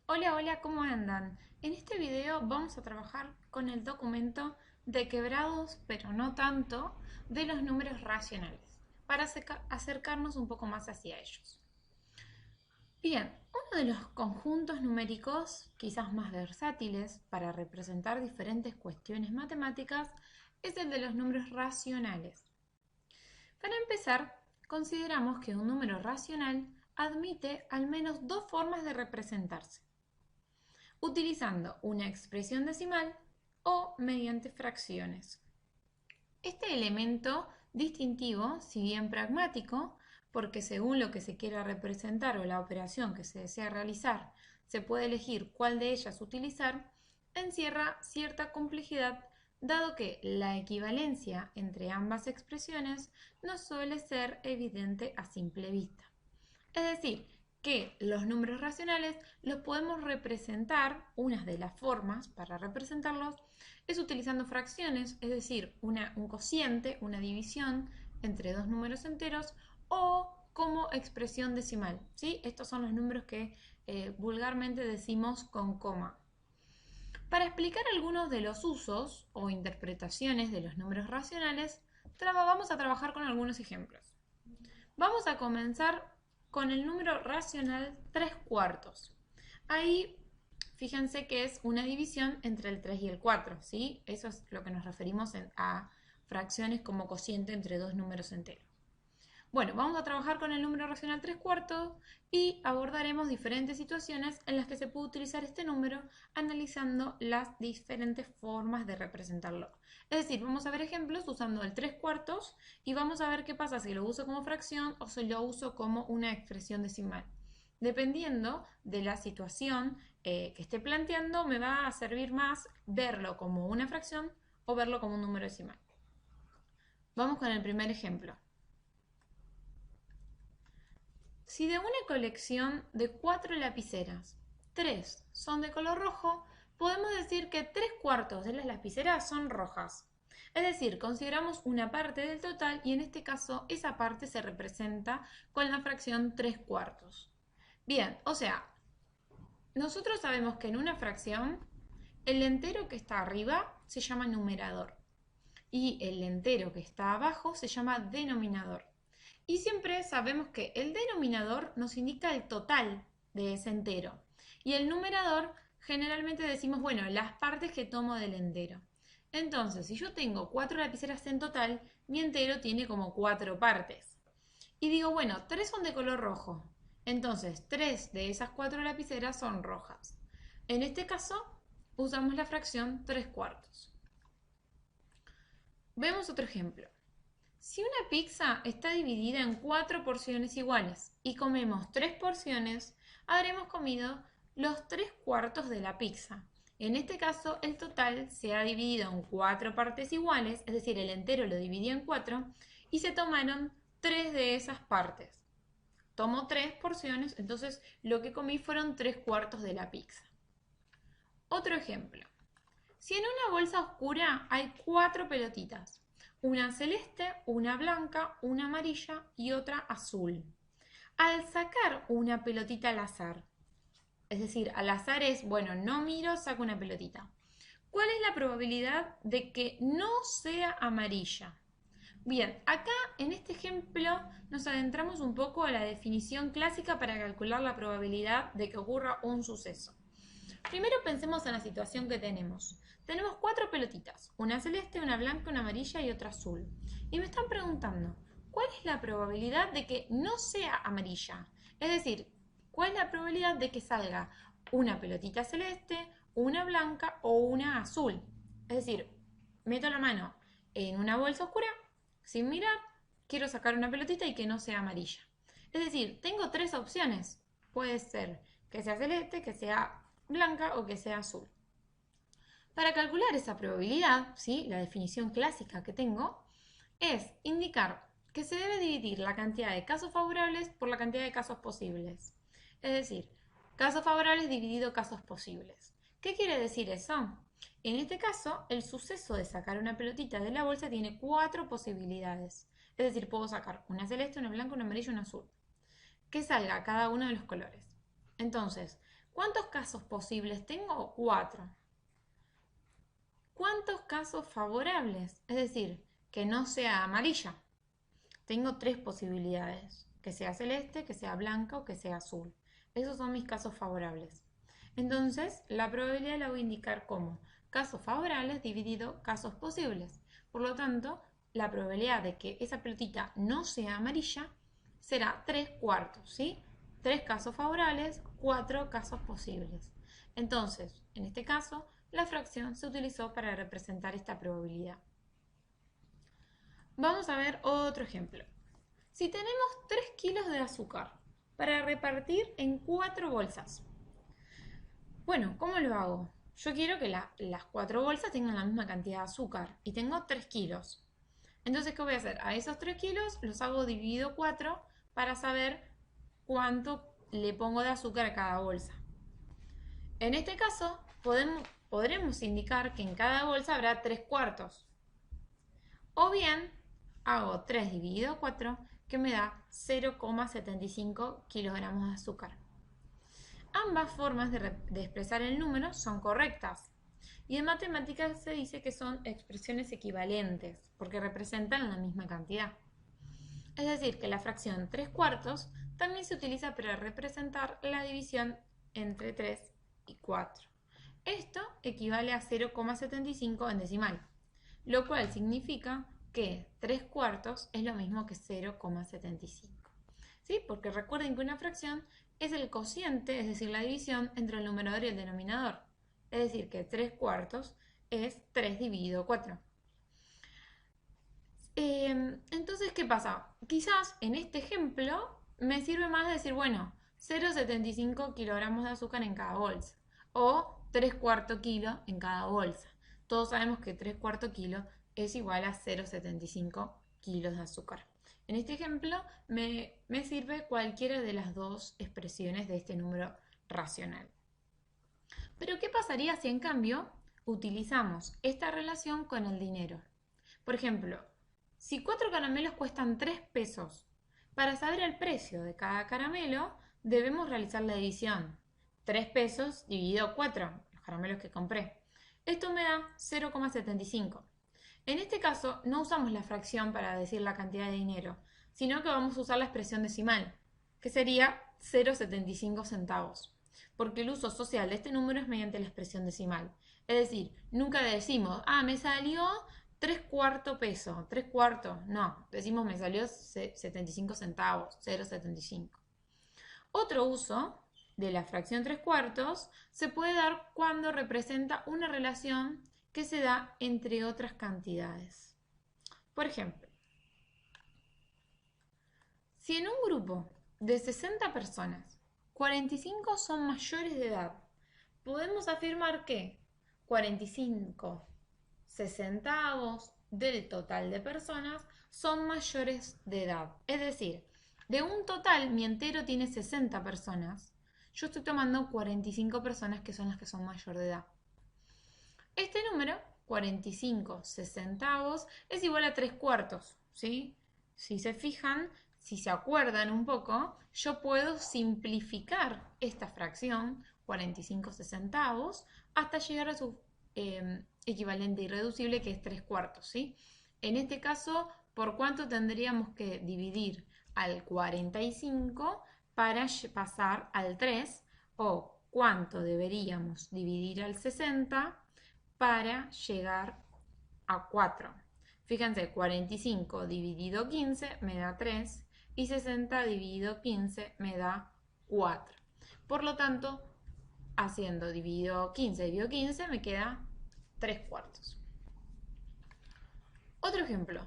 Hola, hola, ¿cómo andan? En este video vamos a trabajar con el documento de quebrados, pero no tanto, de los números racionales, para acercarnos un poco más hacia ellos. Bien, uno de los conjuntos numéricos quizás más versátiles para representar diferentes cuestiones matemáticas es el de los números racionales. Para empezar, consideramos que un número racional admite al menos dos formas de representarse, utilizando una expresión decimal o mediante fracciones. Este elemento distintivo, si bien pragmático, porque según lo que se quiera representar o la operación que se desea realizar, se puede elegir cuál de ellas utilizar, encierra cierta complejidad dado que la equivalencia entre ambas expresiones no suele ser evidente a simple vista. Es decir, que los números racionales los podemos representar, unas de las formas para representarlos es utilizando fracciones, es decir, un cociente, una división entre dos números enteros o como expresión decimal. ¿Sí? Estos son los números que vulgarmente decimos con coma. Para explicar algunos de los usos o interpretaciones de los números racionales, vamos a trabajar con algunos ejemplos. Vamos a comenzar con el número racional 3 cuartos. Ahí fíjense que es una división entre el 3 y el 4, ¿sí? Eso es lo que nos referimos a fracciones como cociente entre dos números enteros. Bueno, vamos a trabajar con el número racional 3 cuartos y abordaremos diferentes situaciones en las que se puede utilizar este número analizando las diferentes formas de representarlo. Es decir, vamos a ver ejemplos usando el 3 cuartos y vamos a ver qué pasa si lo uso como fracción o si lo uso como una expresión decimal. Dependiendo de la situación que esté planteando, me va a servir más verlo como una fracción o verlo como un número decimal. Vamos con el primer ejemplo. Si de una colección de 4 lapiceras, 3 son de color rojo, podemos decir que 3 cuartos de las lapiceras son rojas. Es decir, consideramos una parte del total y en este caso esa parte se representa con la fracción 3 cuartos. Bien, o sea, nosotros sabemos que en una fracción el entero que está arriba se llama numerador y el entero que está abajo se llama denominador. Y siempre sabemos que el denominador nos indica el total de ese entero. Y el numerador generalmente decimos, bueno, las partes que tomo del entero. Entonces, si yo tengo 4 lapiceras en total, mi entero tiene como 4 partes. Y digo, bueno, 3 son de color rojo. Entonces, 3 de esas 4 lapiceras son rojas. En este caso, usamos la fracción 3 cuartos. Vemos otro ejemplo. Si una pizza está dividida en 4 porciones iguales y comemos 3 porciones, habremos comido los 3 cuartos de la pizza. En este caso, el total se ha dividido en 4 partes iguales, es decir, el entero lo dividió en 4 y se tomaron 3 de esas partes. Tomo 3 porciones, entonces lo que comí fueron 3 cuartos de la pizza. Otro ejemplo. Si en una bolsa oscura hay 4 pelotitas, una celeste, una blanca, una amarilla y otra azul. Al sacar una pelotita al azar, es decir, al azar es, bueno, no miro, saco una pelotita. ¿Cuál es la probabilidad de que no sea amarilla? Bien, acá en este ejemplo nos adentramos un poco a la definición clásica para calcular la probabilidad de que ocurra un suceso. Primero pensemos en la situación que tenemos. Tenemos 4 pelotitas, una celeste, una blanca, una amarilla y otra azul. Y me están preguntando, ¿cuál es la probabilidad de que no sea amarilla? Es decir, ¿cuál es la probabilidad de que salga una pelotita celeste, una blanca o una azul? Es decir, meto la mano en una bolsa oscura, sin mirar, quiero sacar una pelotita y que no sea amarilla. Es decir, tengo 3 opciones. Puede ser que sea celeste, que sea blanca o que sea azul. Para calcular esa probabilidad, ¿sí? La definición clásica que tengo es indicar que se debe dividir la cantidad de casos favorables por la cantidad de casos posibles. Es decir, casos favorables dividido casos posibles. ¿Qué quiere decir eso? En este caso, el suceso de sacar una pelotita de la bolsa tiene 4 posibilidades. Es decir, puedo sacar una celeste, una blanca, una amarilla y una azul. Que salga cada uno de los colores. Entonces, ¿Cuántos casos posibles tengo? 4. ¿Cuántos casos favorables? Es decir, que no sea amarilla. Tengo 3 posibilidades, que sea celeste, que sea blanca o que sea azul. Esos son mis casos favorables. Entonces, la probabilidad la voy a indicar como casos favorables dividido casos posibles. Por lo tanto, la probabilidad de que esa pelotita no sea amarilla será 3/4, ¿sí? 3 casos favorables, 4 casos posibles. Entonces, en este caso, la fracción se utilizó para representar esta probabilidad. Vamos a ver otro ejemplo. Si tenemos 3 kilos de azúcar para repartir en 4 bolsas. Bueno, ¿cómo lo hago? Yo quiero que las 4 bolsas tengan la misma cantidad de azúcar y tengo 3 kilos. Entonces, ¿qué voy a hacer? A esos 3 kilos los hago dividido 4 para saber cuánto le pongo de azúcar a cada bolsa. En este caso, podremos indicar que en cada bolsa habrá 3/4. O bien, hago 3 dividido 4, que me da 0,75 kilogramos de azúcar. Ambas formas de expresar el número son correctas. Y en matemáticas se dice que son expresiones equivalentes, porque representan la misma cantidad. Es decir, que la fracción 3/4 también se utiliza para representar la división entre 3 y 4. Esto equivale a 0,75 en decimal, lo cual significa que 3/4 es lo mismo que 0,75. ¿Sí? Porque recuerden que una fracción es el cociente, es decir, la división entre el numerador y el denominador. Es decir, que 3/4 es 3 dividido 4. Entonces, ¿qué pasa? Quizás en este ejemplo me sirve más decir, bueno, 0,75 kilogramos de azúcar en cada bolsa o 3/4 kilo en cada bolsa. Todos sabemos que 3/4 kilo es igual a 0,75 kilos de azúcar. En este ejemplo me sirve cualquiera de las dos expresiones de este número racional. Pero ¿qué pasaría si en cambio utilizamos esta relación con el dinero? Por ejemplo, si 4 caramelos cuestan 3 pesos, para saber el precio de cada caramelo debemos realizar la división. 3 pesos dividido 4, los caramelos que compré. Esto me da 0,75. En este caso no usamos la fracción para decir la cantidad de dinero, sino que vamos a usar la expresión decimal, que sería 0,75 centavos, porque el uso social de este número es mediante la expresión decimal. Es decir, nunca decimos, me salió 3/4 peso, 3/4, no, decimos me salió 75 centavos, 0,75. Otro uso de la fracción 3/4 se puede dar cuando representa una relación que se da entre otras cantidades. Por ejemplo, si en un grupo de 60 personas, 45 son mayores de edad, podemos afirmar que 45 centavos del total de personas son mayores de edad. Es decir, de un total, mi entero tiene 60 personas. Yo estoy tomando 45 personas que son las que son mayor de edad. Este número, 45 centavos, es igual a 3/4, ¿sí? Si se fijan, si se acuerdan un poco, yo puedo simplificar esta fracción, 45 centavos, hasta llegar a su equivalente irreducible, que es 3/4, ¿sí? En este caso, ¿por cuánto tendríamos que dividir al 45 para pasar al 3? ¿O cuánto deberíamos dividir al 60 para llegar a 4? Fíjense, 45 dividido 15 me da 3 y 60 dividido 15 me da 4. Por lo tanto, haciendo dividido 15 me queda 3/4. Otro ejemplo.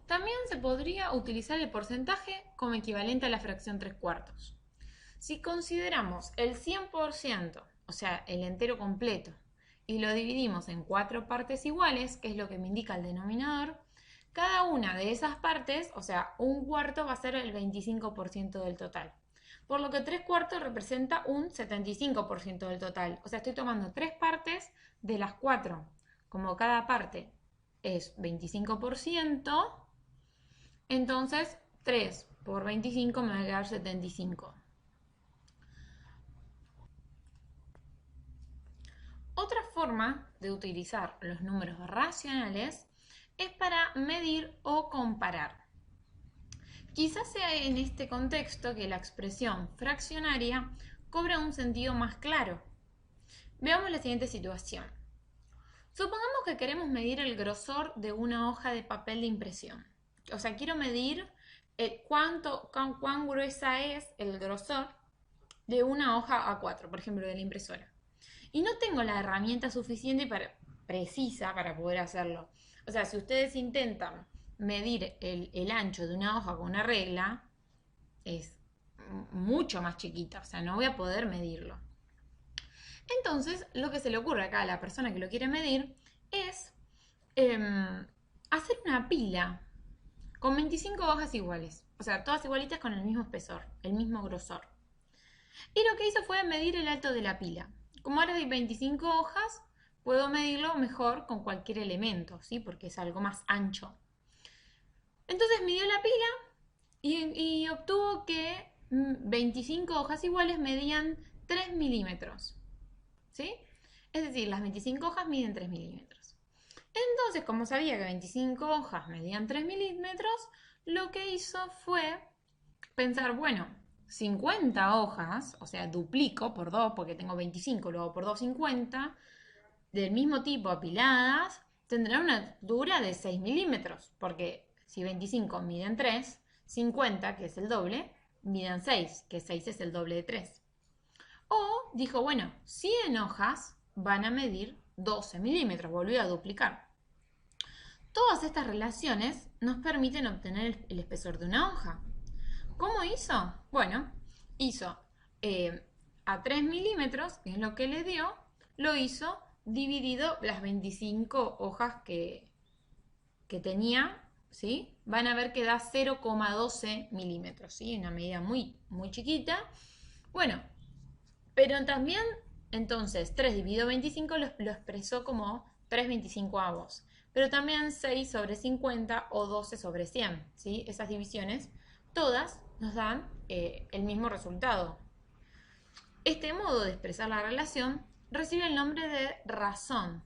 También se podría utilizar el porcentaje como equivalente a la fracción 3/4. Si consideramos el 100%, o sea, el entero completo, y lo dividimos en 4 partes iguales, que es lo que me indica el denominador, cada una de esas partes, o sea, un cuarto, va a ser el 25% del total. Por lo que 3/4 representa un 75% del total. O sea, estoy tomando 3 partes de las 4. Como cada parte es 25%, entonces 3 por 25 me va a quedar 75. forma de utilizar los números racionales es para medir o comparar. Quizás sea en este contexto que la expresión fraccionaria cobra un sentido más claro. Veamos la siguiente situación. Supongamos que queremos medir el grosor de una hoja de papel de impresión. O sea, quiero medir cuán gruesa es el grosor de una hoja A4, por ejemplo, de la impresora. Y no tengo la herramienta suficiente precisa para poder hacerlo. O sea, si ustedes intentan medir el ancho de una hoja con una regla, es mucho más chiquita, o sea, no voy a poder medirlo. Entonces, lo que se le ocurre acá a la persona que lo quiere medir es hacer una pila con 25 hojas iguales, o sea, todas igualitas con el mismo espesor, el mismo grosor. Y lo que hizo fue medir el alto de la pila. Como ahora hay 25 hojas, puedo medirlo mejor con cualquier elemento, ¿sí? Porque es algo más ancho. Entonces midió la pila y obtuvo que 25 hojas iguales medían 3 milímetros, ¿sí? Es decir, las 25 hojas miden 3 milímetros. Entonces, como sabía que 25 hojas medían 3 milímetros, lo que hizo fue pensar, bueno, 50 hojas, o sea, duplico por 2, porque tengo 25, luego por 2, 50, del mismo tipo apiladas, tendrán una altura de 6 milímetros, porque si 25 miden 3, 50, que es el doble, miden 6, que 6 es el doble de 3. O dijo, bueno, 100 hojas van a medir 12 milímetros, volvió a duplicar. Todas estas relaciones nos permiten obtener el espesor de una hoja. ¿Cómo hizo? Bueno, hizo a 3 milímetros, que es lo que le dio, lo hizo dividido las 25 hojas que tenía, ¿sí? Van a ver que da 0,12 milímetros, ¿sí? Una medida muy, muy chiquita. Bueno, pero también, entonces, 3 dividido 25 lo expresó como 3/25avos. Pero también 6 sobre 50 o 12 sobre 100, ¿sí? Esas divisiones, todas nos dan el mismo resultado. Este modo de expresar la relación recibe el nombre de razón.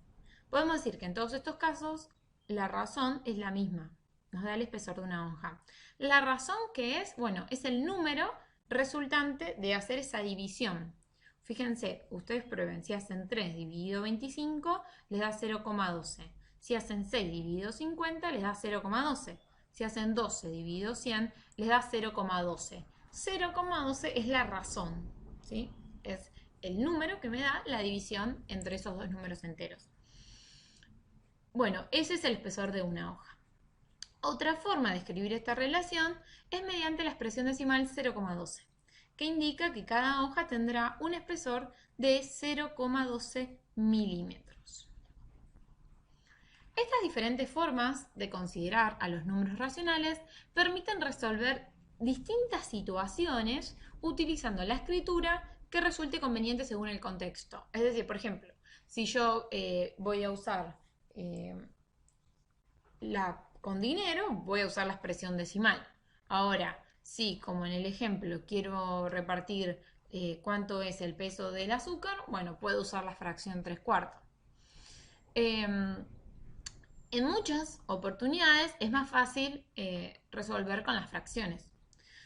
Podemos decir que en todos estos casos la razón es la misma, nos da el espesor de una hoja. La razón que es, bueno, es el número resultante de hacer esa división. Fíjense, ustedes prueben, si hacen 3 dividido 25 les da 0,12. Si hacen 6 dividido 50 les da 0,12. Si hacen 12 dividido 100 les da 0,12. 0,12 es la razón, ¿sí? Es el número que me da la división entre esos dos números enteros. Bueno, ese es el espesor de una hoja. Otra forma de escribir esta relación es mediante la expresión decimal 0,12, que indica que cada hoja tendrá un espesor de 0,12 milímetros. Estas diferentes formas de considerar a los números racionales permiten resolver distintas situaciones utilizando la escritura que resulte conveniente según el contexto. Es decir, por ejemplo, si yo voy a usar con dinero, voy a usar la expresión decimal. Ahora, si como en el ejemplo quiero repartir cuánto es el peso del azúcar, bueno, puedo usar la fracción 3/4. En muchas oportunidades es más fácil resolver con las fracciones,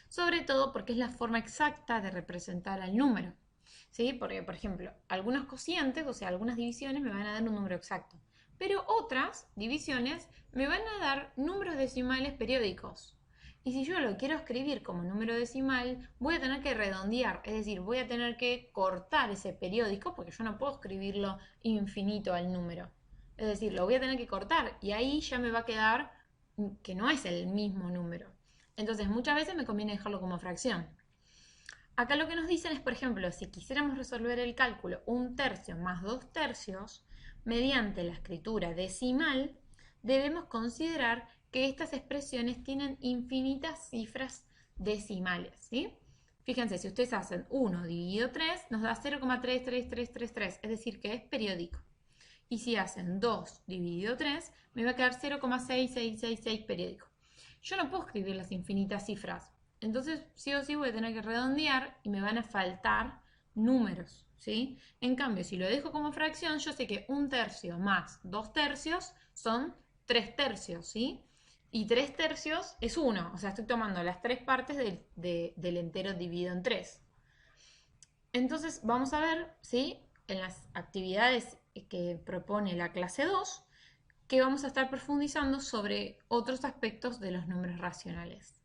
sobre todo porque es la forma exacta de representar al número, ¿sí? Porque, por ejemplo, algunos cocientes, o sea, algunas divisiones me van a dar un número exacto, pero otras divisiones me van a dar números decimales periódicos. Y si yo lo quiero escribir como número decimal, voy a tener que redondear, es decir, voy a tener que cortar ese periódico porque yo no puedo escribirlo infinito al número. Es decir, lo voy a tener que cortar y ahí ya me va a quedar que no es el mismo número. Entonces, muchas veces me conviene dejarlo como fracción. Acá lo que nos dicen es, por ejemplo, si quisiéramos resolver el cálculo 1/3 más 2/3, mediante la escritura decimal, debemos considerar que estas expresiones tienen infinitas cifras decimales, ¿sí? Fíjense, si ustedes hacen 1 dividido 3, nos da 0,33333, es decir, que es periódico. Y si hacen 2 dividido 3, me va a quedar 0,6666 periódico. Yo no puedo escribir las infinitas cifras, entonces sí o sí voy a tener que redondear y me van a faltar números. ¿sí? En cambio, si lo dejo como fracción, yo sé que 1/3 más 2/3 son 3/3, ¿sí? Y 3/3 es 1, o sea, estoy tomando las 3 partes del entero dividido en 3. Entonces, vamos a ver, ¿sí? En las actividades que propone la clase 2, que vamos a estar profundizando sobre otros aspectos de los números racionales.